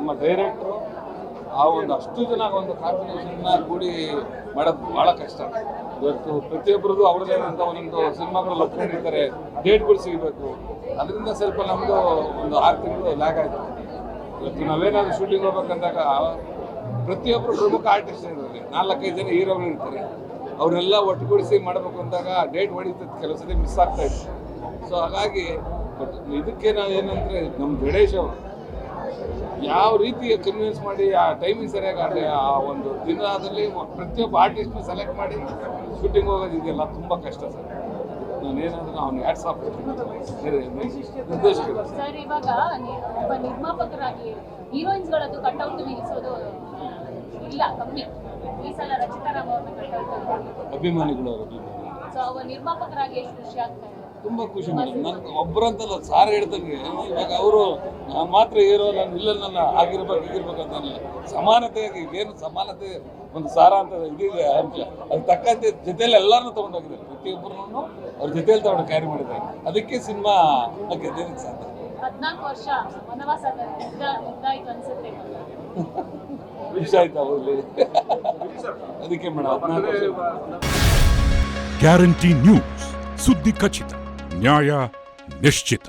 ನಮ್ಮ ಡೈರೆಕ್ಟ್ರು ಆ ಒಂದು ಅಷ್ಟು ಜನ ಒಂದು ಕಾಂಬಿನೇಷನ್ನ ಕೂಡಿ ಮಾಡೋದು ಭಾಳ ಕಷ್ಟ. ಇವತ್ತು ಪ್ರತಿಯೊಬ್ಬರದ್ದು ಅವ್ರದ್ದೇ ಅಂತ ಒಂದೊಂದು ಸಿನಿಮಾಗಳು ಒಪ್ಕೊಂಡಿರ್ತಾರೆ, ಡೇಟ್ಗಳು ಸಿಗಬೇಕು. ಅದರಿಂದ ಸ್ವಲ್ಪ ನಮ್ಮದು ಒಂದು 6 ತಿಂಗಳು ಲ್ಯಾಗ್ ಆಯಿತು. ಇವತ್ತು ನಾವೇನಾದರೂ ಶೂಟಿಂಗ್ ಹೋಗ್ಬೇಕಂದಾಗ ಪ್ರತಿಯೊಬ್ಬರು ಪ್ರಮುಖ ಆರ್ಟಿಸ್ಟ್ ಇರ್ತಾರೆ, 4-5 ಜನ ಹೀರೋಗಳು ಇರ್ತಾರೆ. ಅವರೆಲ್ಲ ಒಟ್ಟುಗೂಡಿಸಿ ಮಾಡಬೇಕು ಅಂದಾಗ ಡೇಟ್ ಹೊಡಿತದೆ, ಕೆಲವು ಸತಿ ಮಿಸ್ ಆಗ್ತಾ ಇತ್ತು. ಸೊ ಹಾಗಾಗಿ ಬಟ್ ಇದಕ್ಕೆ ನಾವು ಏನಂದರೆ ನಮ್ಮ ಗಣೇಶ್ ಅವರು ಯಾವ ರೀತಿ ಕನ್ವಿನ್ಸ್ ಮಾಡಿ ಆ ಟೈಮಿಂಗ್ ಸರಿಯಾಗಿ ಆ ಒಂದು ದಿನದಲ್ಲಿ ಪ್ರತಿಯೊಬ್ಬ ಆರ್ಟಿಸ್ಟ್ನ ಸೆಲೆಕ್ಟ್ ಮಾಡಿ ಶೂಟಿಂಗ್ ಹೋಗೋದು ಇದೆಲ್ಲ ತುಂಬ ಕಷ್ಟ ಸರ್. ನಾನೇನಾದ್ರೂ ಅವ್ನು ಹ್ಯಾಟ್ಸ್ ಆಫ್ ನಿರ್ದೇಶಕರು ಸರ್. ಇವಾಗ ಒಬ್ಬ ನಿರ್ಮಾಪಕರಾಗಿ ಹೀರೋಯಿನ್ಸ್ಗಳದ್ದು ಕಟ್ಔಟ್ ನಿಲ್ಲಿಸೋದು ಇಲ್ಲ, ಕಮ್ಮಿ. ಈ ಸಲ ರಚಿತಾ ರಾಮ್ ಅವ್ರನ್ನ ಕಟ್ಔಟ್ ಅಭಿಮಾನಿಗಳು ಅವರು ಸೊ ಅವ ನಿರ್ಮಾಪಕರಾಗಿ ಎಷ್ಟು ಖುಷಿ ಆಗ್ತಾ ಇದೆ? ತುಂಬ ಖುಷಿ ಮೇಡಮ್. ನನಗೆ ಒಬ್ಬರಂತಲ್ಲ, ಸಾರ್ ಹೇಳ್ದಂಗೆ ಇವಾಗ ಅವರು ನಾನು ಮಾತ್ರ ಹೀರೋ, ನಾನು ಇಲ್ಲಲ್ಲ ಆಗಿರ್ಬೇಕಂತಲ್ಲ, ಸಮಾನತೆಯಾಗಿ ಏನು ಸಮಾನತೆ ಒಂದು ಸಾರ ಅಂತ ಇದಿದೆ ಅಂಶ, ಅದು ತಕ್ಕಂತೆ ಜೊತೆಯಲ್ಲಿ ಎಲ್ಲರನ್ನೂ ತೊಗೊಂಡೋಗಿದ್ದಾರೆ. ಪ್ರತಿಯೊಬ್ಬರನ್ನು ಅವ್ರ ಜೊತೆಯಲ್ಲಿ ತಗೊಂಡು ಕ್ಯಾರಿ ಮಾಡಿದ್ದಾರೆ. ಅದಕ್ಕೆ ಸಿನಿಮಾ ಗೆದ್ದಕ್ಕೆ ಸಾಧ್ಯ. 14 ವರ್ಷ ವನವಾಸ ಇದಾಯ್ತು ಅನ್ಸುತ್ತೆ. ಖುಷಿ ಆಯ್ತು ಅವರಲ್ಲಿ. ಅದಕ್ಕೆ ಮೇಡಮ್ 14 ವರ್ಷ. ಗ್ಯಾರಂಟಿ ನ್ಯೂಸ್, ಸುದ್ದಿ ಖಚಿತ, ನ್ಯಾಯ ನಿಶ್ಚಿತ.